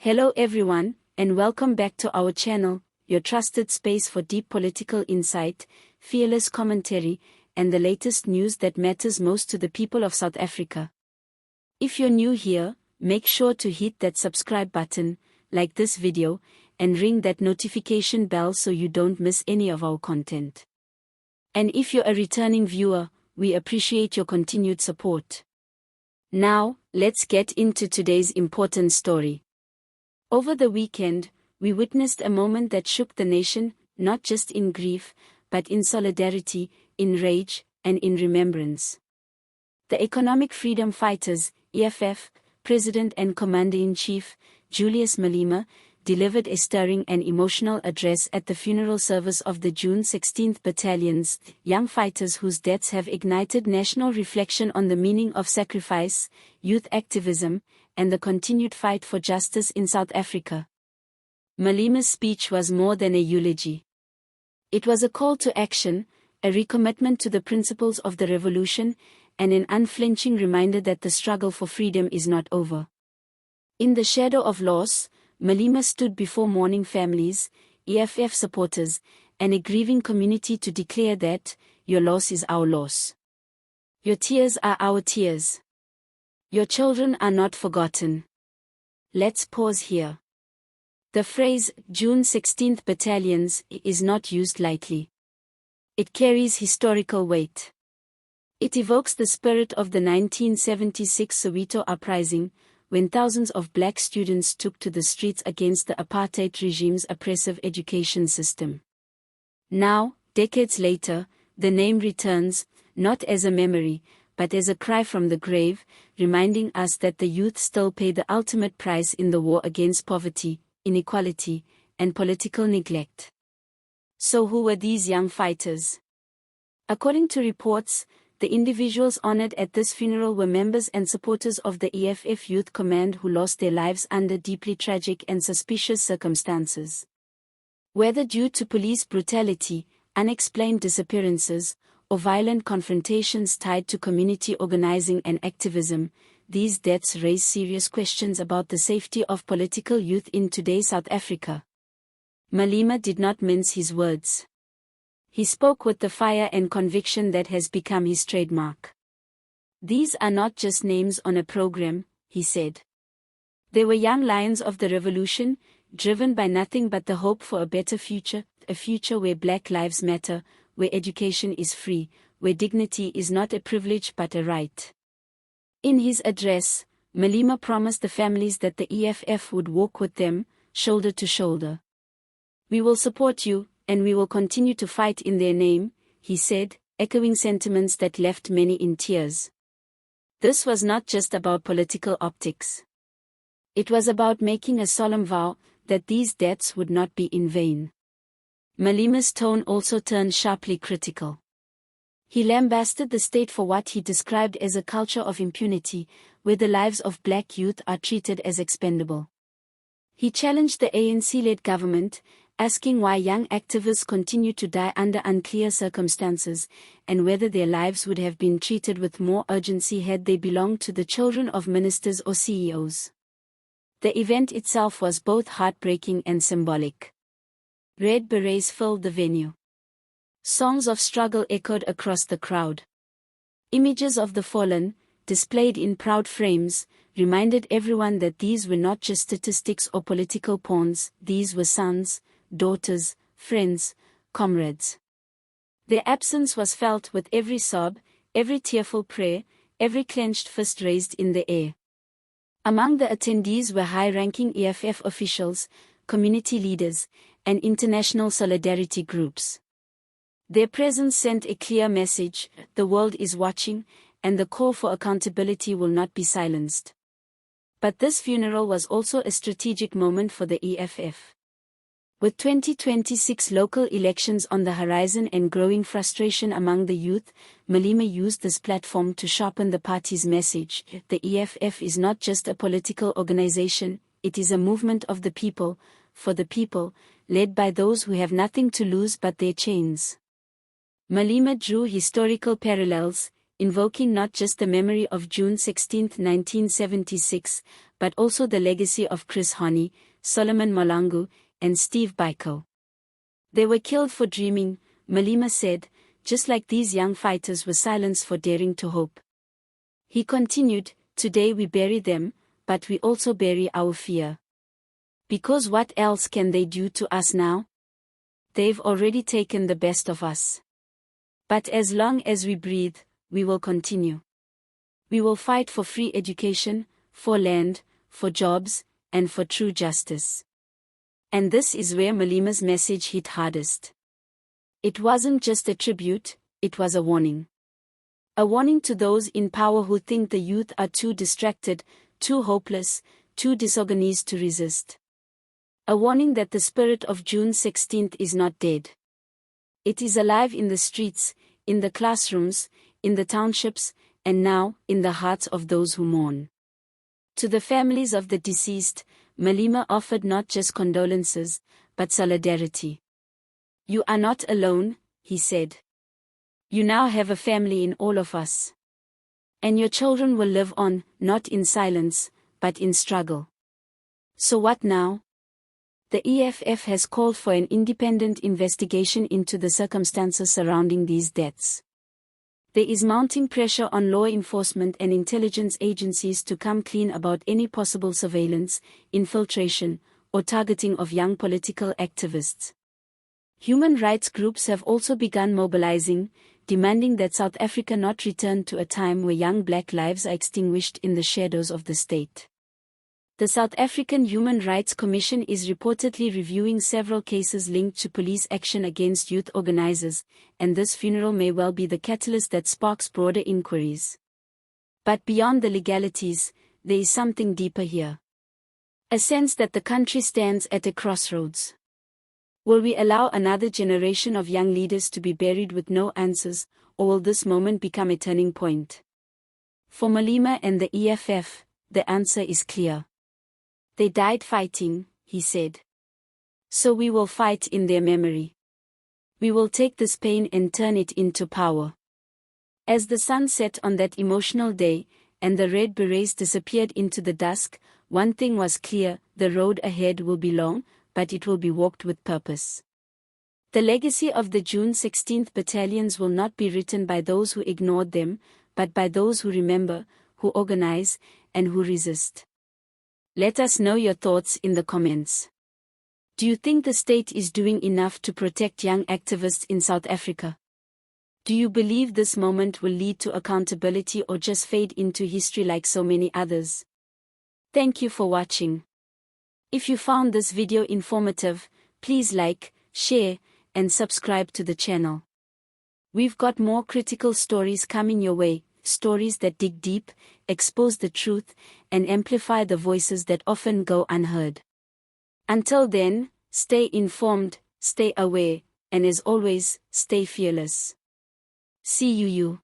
Hello everyone, and welcome back to our channel, your trusted space for deep political insight, fearless commentary, and the latest news that matters most to the people of South Africa. If you're new here, make sure to hit that subscribe button, like this video, and ring that notification bell so you don't miss any of our content. And if you're a returning viewer, we appreciate your continued support. Now, let's get into today's important story. Over the weekend, we witnessed a moment that shook the nation, not just in grief, but in solidarity, in rage, and in remembrance. The economic freedom fighters, EFF, President and Commander-in-Chief, Julius Malema, delivered a stirring and emotional address at the funeral service of the June 16th Battalions, young fighters whose deaths have ignited national reflection on the meaning of sacrifice, youth activism, and the continued fight for justice in South Africa. Malema's speech was more than a eulogy. It was a call to action, a recommitment to the principles of the revolution, and an unflinching reminder that the struggle for freedom is not over. In the shadow of loss, Malema stood before mourning families, EFF supporters, and a grieving community to declare that, "Your loss is our loss. Your tears are our tears. Your children are not forgotten." Let's pause here. The phrase, June 16th Battalions, is not used lightly. It carries historical weight. It evokes the spirit of the 1976 Soweto Uprising, when thousands of black students took to the streets against the apartheid regime's oppressive education system. Now, decades later, the name returns, not as a memory, but as a cry from the grave, reminding us that the youth still pay the ultimate price in the war against poverty, inequality, and political neglect. So who were these young fighters? According to reports, the individuals honored at this funeral were members and supporters of the EFF Youth Command who lost their lives under deeply tragic and suspicious circumstances. Whether due to police brutality, unexplained disappearances, or violent confrontations tied to community organizing and activism, these deaths raise serious questions about the safety of political youth in today's South Africa. Malema did not mince his words. He spoke with the fire and conviction that has become his trademark. "These are not just names on a program," he said. "They were young lions of the revolution, driven by nothing but the hope for a better future, a future where Black lives matter, where education is free, where dignity is not a privilege but a right." In his address, Malema promised the families that the EFF would walk with them, shoulder to shoulder. "We will support you, and we will continue to fight in their name," he said, echoing sentiments that left many in tears. This was not just about political optics. It was about making a solemn vow that these deaths would not be in vain. Malema's tone also turned sharply critical. He lambasted the state for what he described as a culture of impunity, where the lives of black youth are treated as expendable. He challenged the ANC-led government, asking why young activists continue to die under unclear circumstances, and whether their lives would have been treated with more urgency had they belonged to the children of ministers or CEOs. The event itself was both heartbreaking and symbolic. Red berets filled the venue. Songs of struggle echoed across the crowd. Images of the fallen, displayed in proud frames, reminded everyone that these were not just statistics or political pawns, these were sons, daughters, friends, comrades. Their absence was felt with every sob, every tearful prayer, every clenched fist raised in the air. Among the attendees were high-ranking EFF officials, community leaders, and international solidarity groups. Their presence sent a clear message: the world is watching, and the call for accountability will not be silenced. But this funeral was also a strategic moment for the EFF. With 2026 local elections on the horizon and growing frustration among the youth, Malema used this platform to sharpen the party's message: the EFF is not just a political organization, it is a movement of the people, for the people, led by those who have nothing to lose but their chains. Malema drew historical parallels, invoking not just the memory of June 16, 1976, but also the legacy of Chris Hani, Solomon Malangu, and Steve Biko. They were killed for dreaming, Malema said, just like these young fighters were silenced for daring to hope. He continued, "Today we bury them, but we also bury our fear. Because what else can they do to us now? They've already taken the best of us. But as long as we breathe, we will continue. We will fight for free education, for land, for jobs, and for true justice." And this is where Malema's message hit hardest. It wasn't just a tribute, it was a warning. A warning to those in power who think the youth are too distracted, too hopeless, too disorganized to resist. A warning that the spirit of June 16th is not dead. It is alive in the streets, in the classrooms, in the townships, and now, in the hearts of those who mourn. To the families of the deceased, Malema offered not just condolences, but solidarity. "You are not alone," he said. "You now have a family in all of us. And your children will live on, not in silence, but in struggle." So what now? The EFF has called for an independent investigation into the circumstances surrounding these deaths. There is mounting pressure on law enforcement and intelligence agencies to come clean about any possible surveillance, infiltration, or targeting of young political activists. Human rights groups have also begun mobilizing, demanding that South Africa not return to a time where young black lives are extinguished in the shadows of the state. The South African Human Rights Commission is reportedly reviewing several cases linked to police action against youth organizers, and this funeral may well be the catalyst that sparks broader inquiries. But beyond the legalities, there is something deeper here. A sense that the country stands at a crossroads. Will we allow another generation of young leaders to be buried with no answers, or will this moment become a turning point? For Malema and the EFF, the answer is clear. "They died fighting," he said. "So we will fight in their memory. We will take this pain and turn it into power." As the sun set on that emotional day, and the red berets disappeared into the dusk, one thing was clear: the road ahead will be long, but it will be walked with purpose. The legacy of the June 16th battalions will not be written by those who ignored them, but by those who remember, who organize, and who resist. Let us know your thoughts in the comments. Do you think the state is doing enough to protect young activists in South Africa? Do you believe this moment will lead to accountability or just fade into history like so many others? Thank you for watching. If you found this video informative, please like, share, and subscribe to the channel. We've got more critical stories coming your way. Stories that dig deep, expose the truth, and amplify the voices that often go unheard. Until then, stay informed, stay aware, and as always, stay fearless. See you.